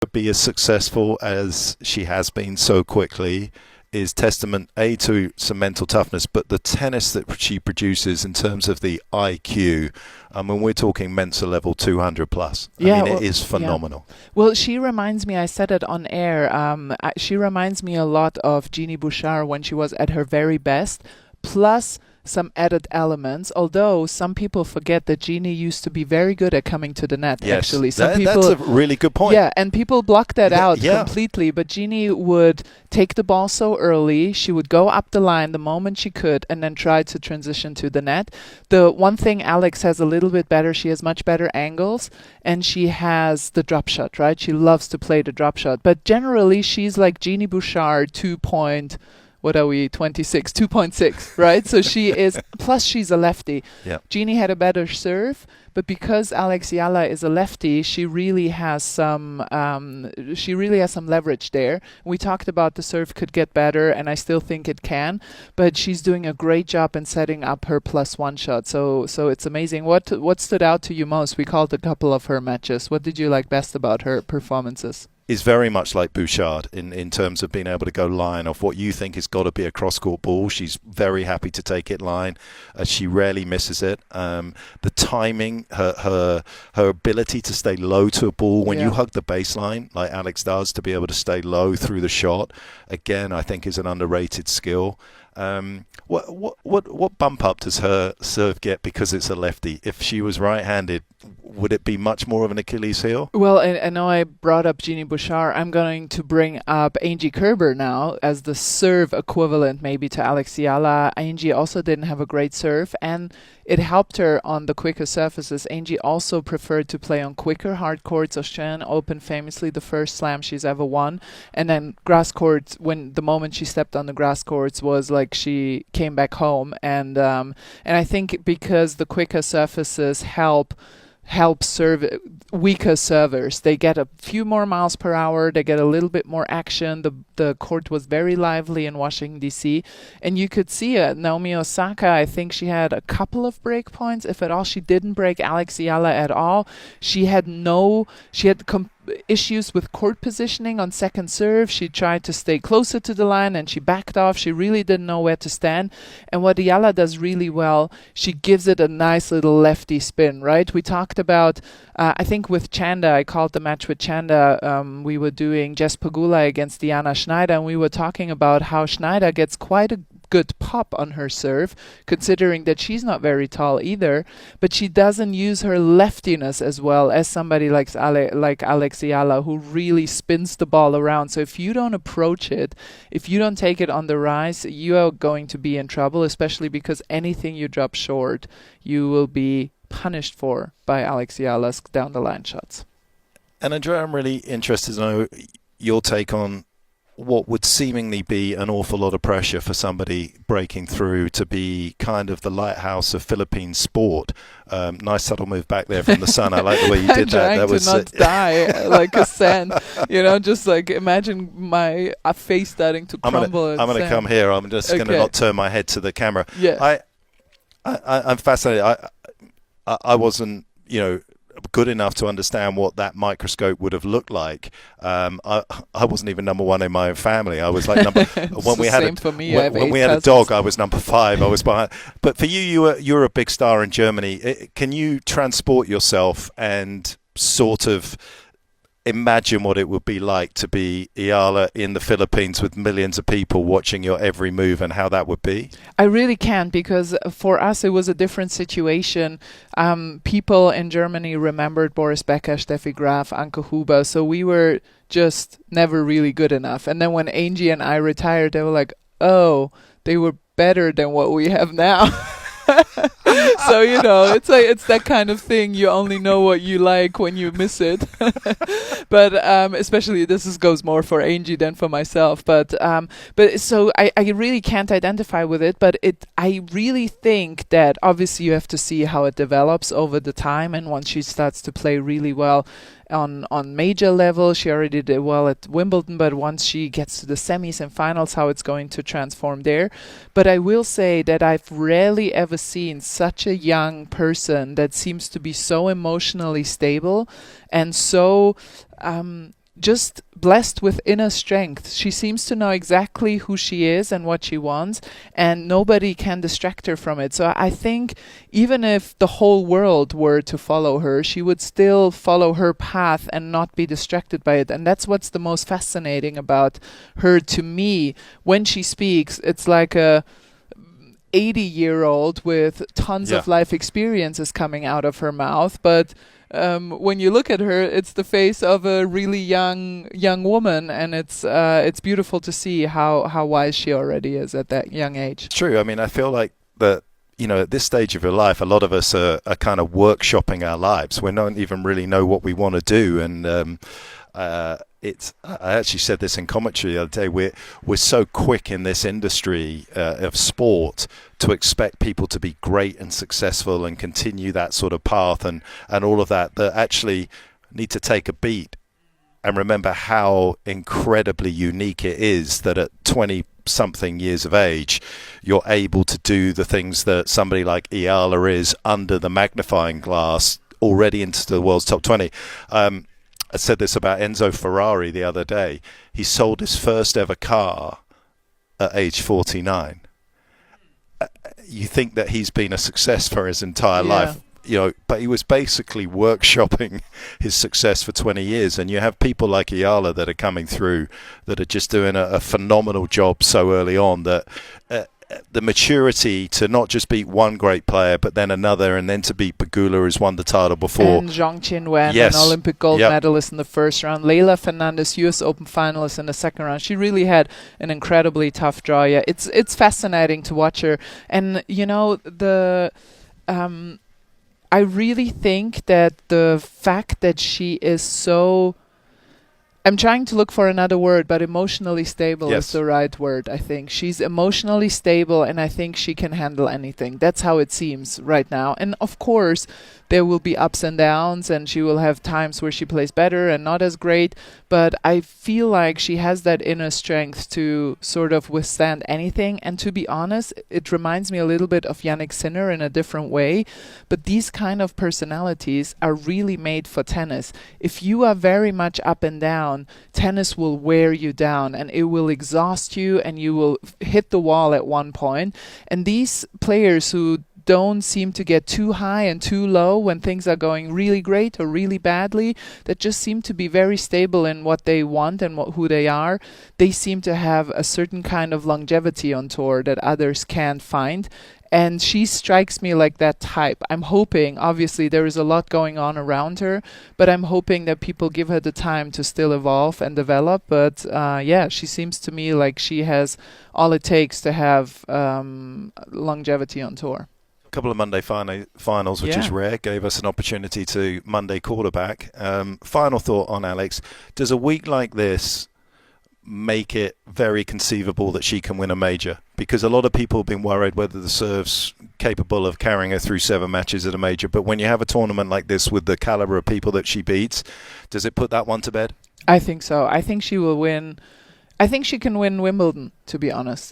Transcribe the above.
to be as successful as she has been so quickly is testament A to some mental toughness, but the tennis that she produces in terms of the IQ. I mean, we're talking Mensa level 200 plus. I Yeah, mean, it well, is phenomenal. well, she reminds me, I said it on air, she reminds me a lot of Jeannie Bouchard when she was at her very best, plus some added elements. Although some people forget that Jeannie used to be very good at coming to the net, Yes, actually. Some people, that's a really good point. yeah, and people block that Yeah, out yeah. completely. But Jeannie would take the ball so early. She would go up the line the moment she could and then try to transition to the net. The one thing Alex has a little bit better, she has much better angles and she has the drop shot, right? She loves to play the drop shot. But generally, she's like Jeannie Bouchard 2 point, what are we, 26, 2.6, right? So she is, plus she's a lefty. Yeah. Jeannie had a better serve, but because Alex Eala is a lefty, she really has some leverage there. We talked about the serve could get better, and I still think it can, but she's doing a great job in setting up her +1 shot. So it's amazing. What stood out to you most? We called a couple of her matches. What did you like best about her performances? Is very much like Bouchard in terms of being able to go line off what you think has got to be a cross-court ball. She's very happy to take it line. She rarely misses it. The timing, her ability to stay low to a ball when you hug the baseline, like Alex does, to be able to stay low through the shot, again, I think is an underrated skill. What bump up does her serve get because it's a lefty? If she was right-handed, would it be much more of an Achilles heel? Well, I know I brought up Jeannie Bouchard. I'm going to bring up Angie Kerber now as the serve equivalent maybe to Alex Eala. Angie also didn't have a great serve, and it helped her on the quicker surfaces. Angie also preferred to play on quicker hard courts. Australian Open, famously the first slam she's ever won. And then grass courts, when the moment she stepped on the grass courts was like she came back home. And I think because the quicker surfaces help serve weaker servers. They get a few more miles per hour. They get a little bit more action. The court was very lively in Washington, D.C. And you could see it. Naomi Osaka, I think she had a couple of break points, if at all. She didn't break Alex Eala at all. She had issues with court positioning on second serve. She tried to stay closer to the line and she backed off. She really didn't know where to stand. And what Eala does really well, she gives it a nice little lefty spin, right? We talked about, I think with Chanda, I called the match with Chanda, we were doing Jess Pagula against Diana Schneider, and we were talking about how Schneider gets quite a good pop on her serve, considering that she's not very tall either, but she doesn't use her leftiness as well as somebody like Alex Eala, who really spins the ball around. So if you don't approach it, if you don't take it on the rise, you are going to be in trouble, especially because anything you drop short, you will be punished for by Alex Eala's down the line shots. And Andrea, I'm really interested to know your take on what would seemingly be an awful lot of pressure for somebody breaking through to be kind of the lighthouse of Philippine sport. Nice subtle move back there from the sun. I like the way you did that. That was not die like a sand. Just like imagine my face starting to crumble. I'm going to come here. I'm just going to not turn my head to the camera. Yeah. I'm fascinated. I wasn't, good enough to understand what that microscope would have looked like. I wasn't even number one in my own family. I was like when we had a dog, I was number 5. I was behind. But for you're a big star in Germany. Can you transport yourself and sort of imagine what it would be like to be Eala in the Philippines with millions of people watching your every move and how that would be? I really can't, because for us it was a different situation. People in Germany remembered Boris Becker, Steffi Graf, Anke Huber, so we were just never really good enough. And then when Angie and I retired, they were like, oh, they were better than what we have now. So it's that kind of thing. You only know what you like when you miss it. But especially this goes more for Angie than for myself. But so I really can't identify with it. But I really think that obviously you have to see how it develops over the time, and once she starts to play really well on major level. She already did well at Wimbledon, but once she gets to the semis and finals, how it's going to transform there. But I will say that I've rarely ever seen such a young person that seems to be so emotionally stable and so just blessed with inner strength. She seems to know exactly who she is and what she wants, and nobody can distract her from it. So I think even if the whole world were to follow her, she would still follow her path and not be distracted by it. And that's what's the most fascinating about her to me. When she speaks, it's like a 80-year-old with tons of life experiences coming out of her mouth, but when you look at her, it's the face of a really young woman, and it's beautiful to see how wise she already is at that young age. It's true. I mean, I feel like that, at this stage of your life, a lot of us are kind of workshopping our lives. We don't even really know what we want to do, and I actually said this in commentary the other day. We're so quick in this industry of sport to expect people to be great and successful and continue that sort of path and all of that actually need to take a beat and remember how incredibly unique it is that at 20 something years of age you're able to do the things that somebody like Eala is under the magnifying glass already into the world's top 20. I said this about Enzo Ferrari the other day. He sold his first ever car at age 49. You think that he's been a success for his entire life, but he was basically workshopping his success for 20 years. And you have people like Eala that are coming through that are just doing a phenomenal job so early on that the maturity to not just beat one great player, but then another, and then to beat Pegula, who's won the title before. And Zhang Qinwen, an Olympic gold medalist in the first round. Leila Fernandez, US Open finalist in the second round. She really had an incredibly tough draw. Yeah, it's fascinating to watch her. And, I really think that the fact that she is so... I'm trying to look for another word, but emotionally stable is the right word, I think. She's emotionally stable, and I think she can handle anything. That's how it seems right now. And of course, there will be ups and downs, and she will have times where she plays better and not as great. But I feel like she has that inner strength to sort of withstand anything. And to be honest, it reminds me a little bit of Yannick Sinner in a different way. But these kind of personalities are really made for tennis. If you are very much up and down, tennis will wear you down and it will exhaust you and you will hit the wall at one point. And these players who don't seem to get too high and too low when things are going really great or really badly, that just seem to be very stable in what they want and who they are, they seem to have a certain kind of longevity on tour that others can't find. And she strikes me like that type. I'm hoping, obviously there is a lot going on around her, but I'm hoping that people give her the time to still evolve and develop. But she seems to me like she has all it takes to have longevity on tour. A couple of Monday finals, which is rare, gave us an opportunity to Monday quarterback. Final thought on Alex. Does a week like this make it very conceivable that she can win a major? Because a lot of people have been worried whether the serve's capable of carrying her through 7 matches at a major. But when you have a tournament like this with the caliber of people that she beats, does it put that one to bed? I think so. I think she will win. I think she can win Wimbledon, to be honest.